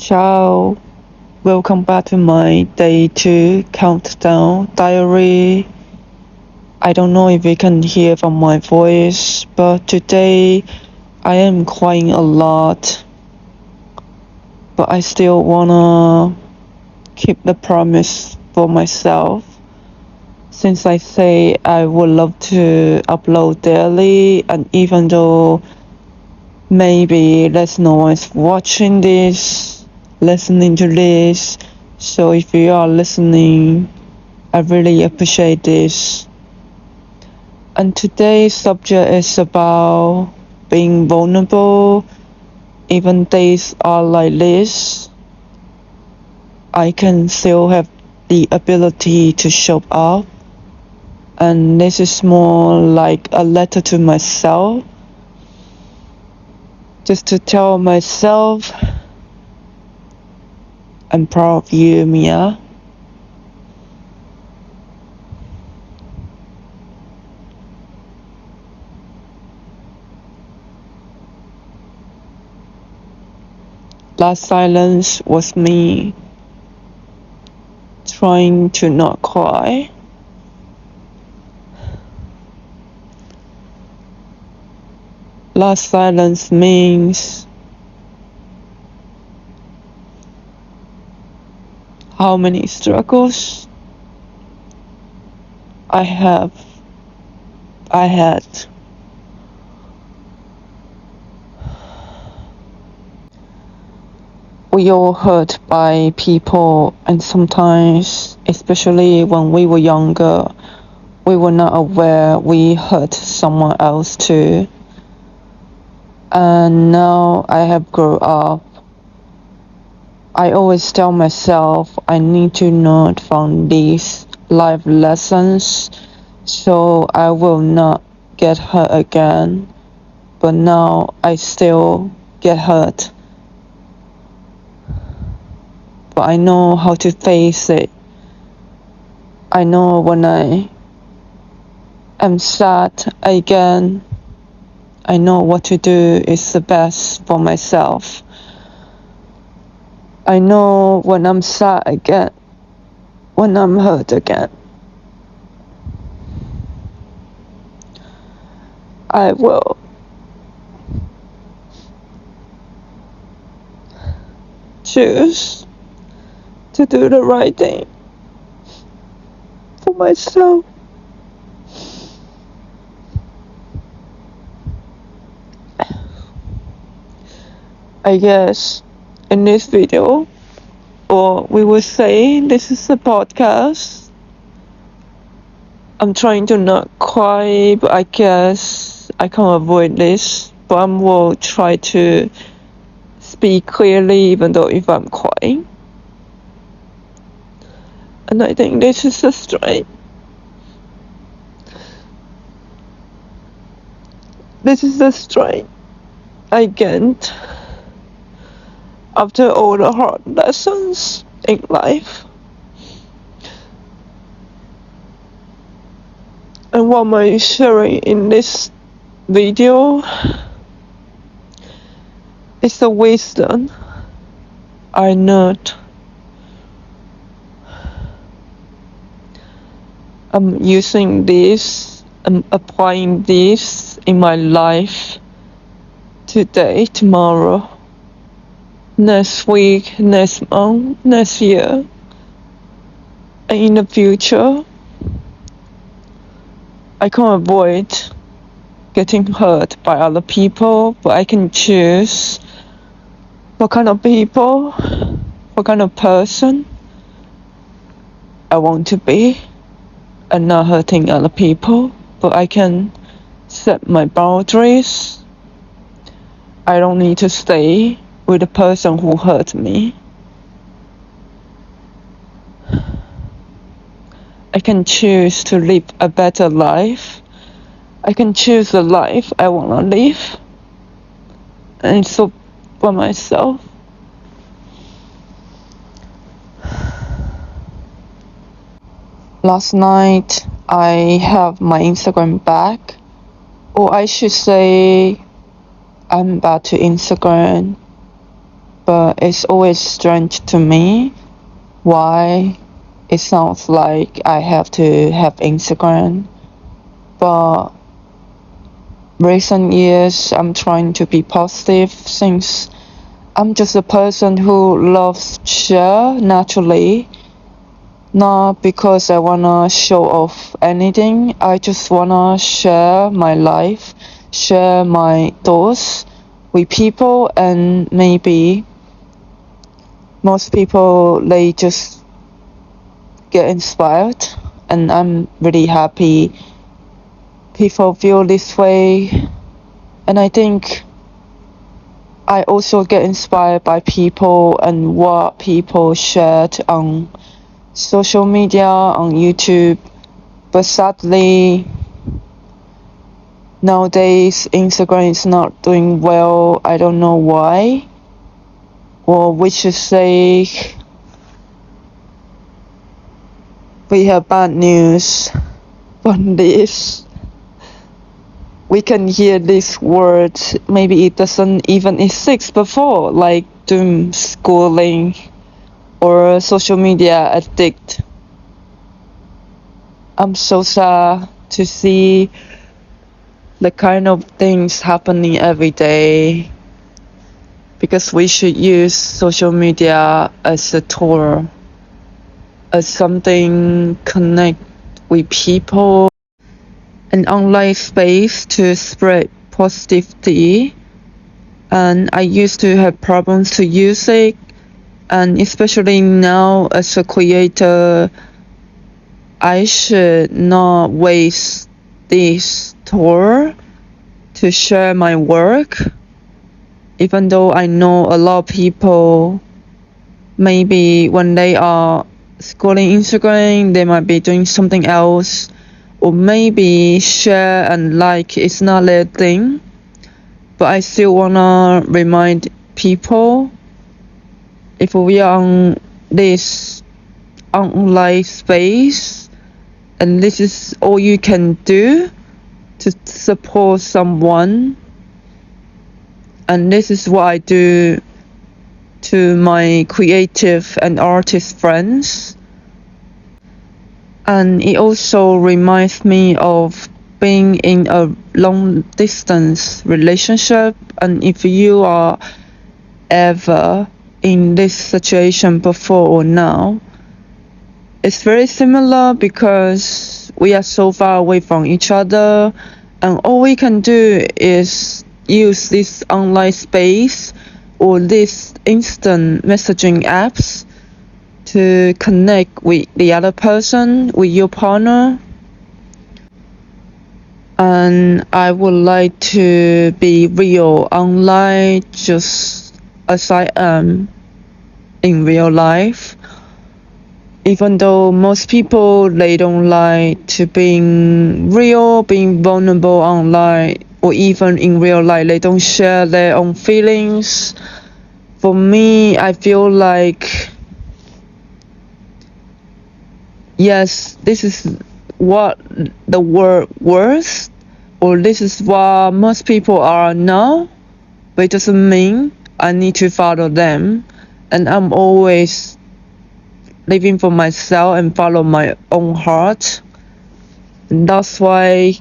Ciao, welcome back to my day 2 countdown diary. I don't know if you can hear from my voice, but today I am crying a lot. But I still wanna keep the promise for myself. Since I say I would love to upload daily, and even though maybe there's no one watching this, listening to this, so if you are listening, I really appreciate this. And today's subject is about being vulnerable. Even days are like this, I can still have the ability to show up. And this is more like a letter to myself, just to tell myself, I'm proud of you, Mia. Last silence was me trying to not cry. Last silence means how many struggles I had. We all hurt by people, and sometimes, especially when we were younger, we were not aware we hurt someone else too. And now I have grown up, I always tell myself I need to learn from these life lessons so I will not get hurt again. But now I still get hurt. But I know how to face it. I know when I am sad again, I know what to do is the best for myself. I know when I'm sad again, when I'm hurt again, I will choose to do the right thing for myself. I guess in this video, or we will say this is a podcast, I'm trying to not cry, but I guess I can't avoid this. But I will try to speak clearly even though if I'm crying. And I think this is a strength. This is the strength I gained after all the hard lessons in life. And what I'm sharing in this video is the wisdom I learned. I'm using this, I'm applying this in my life today, tomorrow, next week, next month, next year, and in the future. I can't avoid getting hurt by other people, but I can choose what kind of people, what kind of person I want to be, and not hurting other people. But I can set my boundaries. I don't need to stay with the person who hurt me. I can choose to live a better life. I can choose the life I want to live. And it's all by myself. Last night, I have my Instagram back. Or I should say, I'm back to Instagram. but it's always strange to me why it sounds like I have to have Instagram. But recent years, I'm trying to be positive since I'm just a person who loves share naturally. Not because I wanna show off anything, I just wanna share my life, share my thoughts with people, and maybe most people they just get inspired, and I'm really happy people feel this way. And I think I also get inspired by people and what people shared on social media, on YouTube. But sadly, nowadays Instagram is not doing well. I don't know why. Or we should say we have bad news on this. We can hear this word, maybe it doesn't even exist before, like doom scrolling or social media addict. I'm so sad to see the kind of things happening every day, because we should use social media as a tool, as something connect with people, an online space to spread positivity. And I used to have problems to use it, and especially now as a creator, I should not waste this tool to share my work, even though I know a lot of people, maybe when they are scrolling Instagram, they might be doing something else, or maybe share and like is not their thing. But I still wanna remind people, if we are on this online space, and this is all you can do to support someone, and this is what I do to my creative and artist friends. And it also reminds me of being in a long distance relationship, and if you are ever in this situation before or now, it's very similar because we are so far away from each other, and all we can do is use this online space or these instant messaging apps to connect with the other person, with your partner. And I would like to be real online just as I am in real life. Even though most people, they don't like to being real, being vulnerable online, or even in real life, they don't share their own feelings. For me, I feel like, yes, this is what the world worth, or this is what most people are now, but it doesn't mean I need to follow them. And I'm always living for myself and follow my own heart. And that's why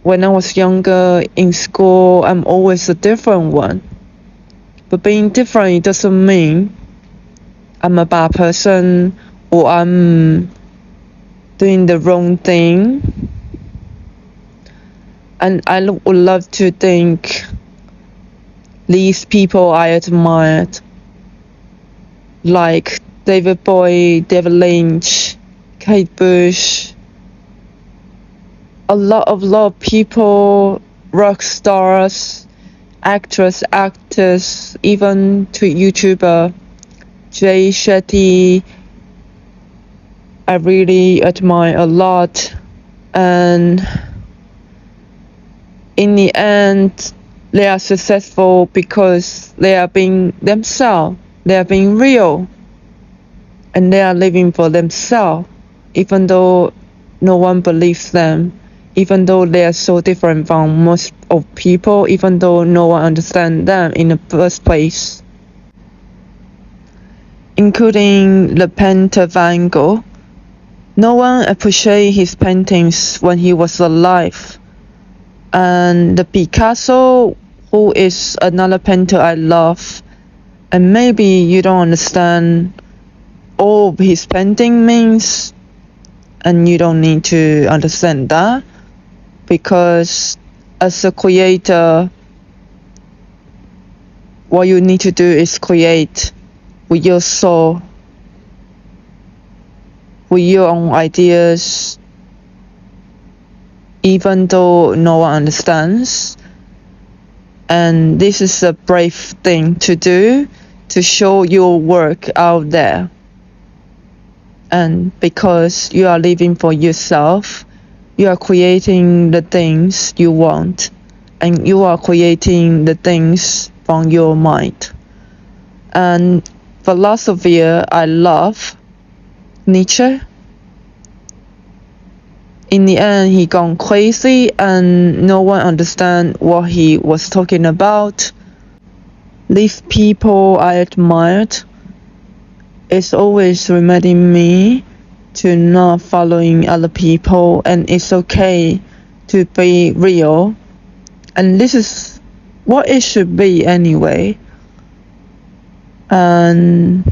when I was younger in school, I'm always a different one. But being different, it doesn't mean I'm a bad person or I'm doing the wrong thing. And I would love to think these people I admired, like David Bowie, David Lynch, Kate Bush, a lot of people, rock stars, actors, even to YouTuber Jay Shetty, I really admire a lot. And in the end, they are successful because they are being themselves, they are being real, and they are living for themselves, even though no one believes them, even though they are so different from most of people, even though no one understands them in the first place. including the painter Van Gogh. No one appreciated his paintings when he was alive. And the Picasso, who is another painter I love, and maybe you don't understand all his painting means, and you don't need to understand that, because as a creator, what you need to do is create with your soul, with your own ideas, even though no one understands. And this is a brave thing to do, to show your work out there. And because you are living for yourself, you are creating the things you want, and you are creating the things from your mind. And philosophy, I love Nietzsche. In the end, he gone crazy and no one understand what he was talking about. These people I admired is always reminding me to not following other people, and it's okay to be real. And this is what it should be anyway. And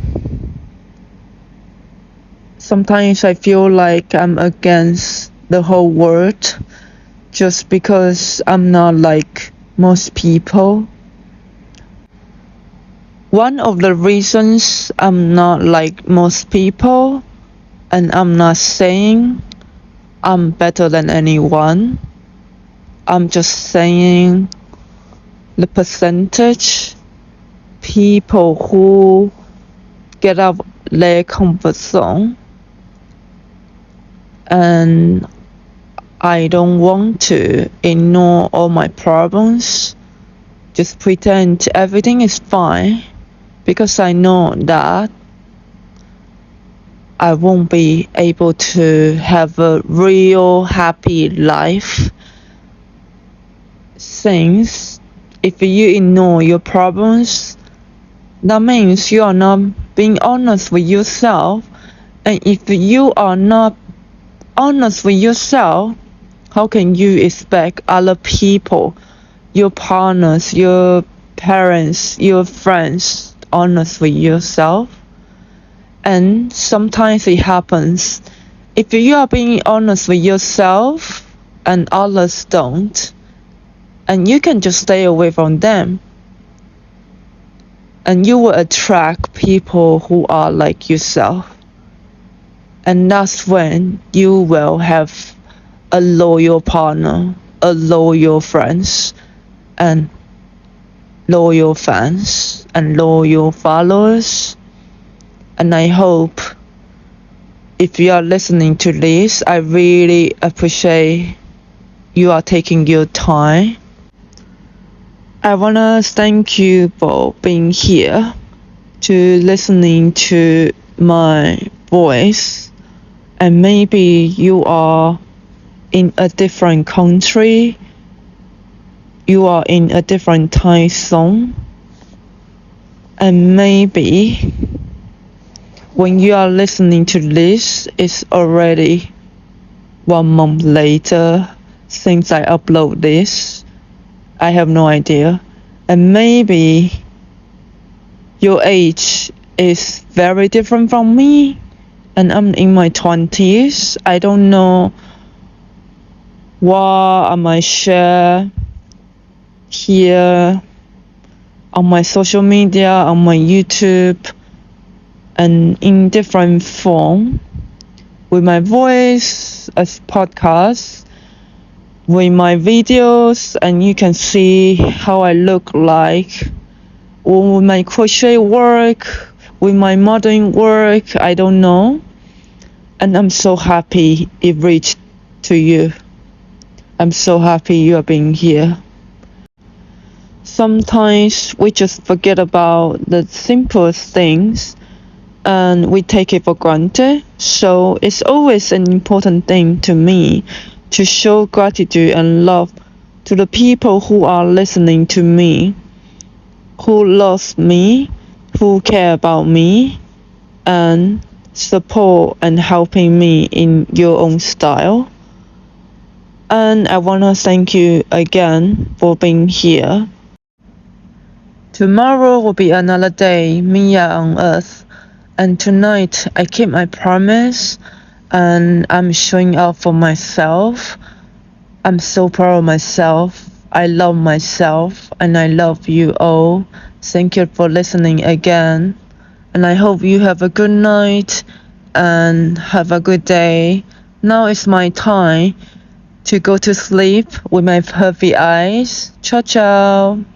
sometimes I feel like I'm against the whole world just because I'm not like most people. One of the reasons I'm not like most people, and I'm not saying I'm better than anyone, I'm just saying the percentage people who get out of their comfort zone, and I don't want to ignore all my problems, just pretend everything is fine, because I know that I won't be able to have a real happy life. Since if you ignore your problems, that means you are not being honest with yourself. And if you are not honest with yourself, how can you expect other people, your partners, your parents, your friends, honest with yourself? And sometimes it happens. If you are being honest with yourself and others don't, and you can just stay away from them, and you will attract people who are like yourself. And that's when you will have a loyal partner, a loyal friends, and loyal fans, and loyal followers. And I hope if you are listening to this, I really appreciate you are taking your time. I wanna thank you for being here, to listening to my voice. And maybe you are in a different country, you are in a different time zone, and maybe when you are listening to this, it's already 1 month later since I upload this. I have no idea. And maybe your age is very different from me, and I'm in my 20s. I don't know what I might share here on my social media, on my YouTube, and in different form, with my voice as podcast, with my videos, and you can see how I look like, or with my crochet work, with my modeling work, I don't know. And I'm so happy it reached to you. I'm so happy you are being here. Sometimes we just forget about the simplest things and we take it for granted. So it's always an important thing to me to show gratitude and love to the people who are listening to me, who love me, who care about me, and support and helping me in your own style. And I want to thank you again for being here. Tomorrow will be another day, Mia on Earth. And tonight, I keep my promise and I'm showing up for myself. I'm so proud of myself. I love myself and I love you all. Thank you for listening again. And I hope you have a good night and have a good day. Now it's my time to go to sleep with my puffy eyes. Ciao, ciao.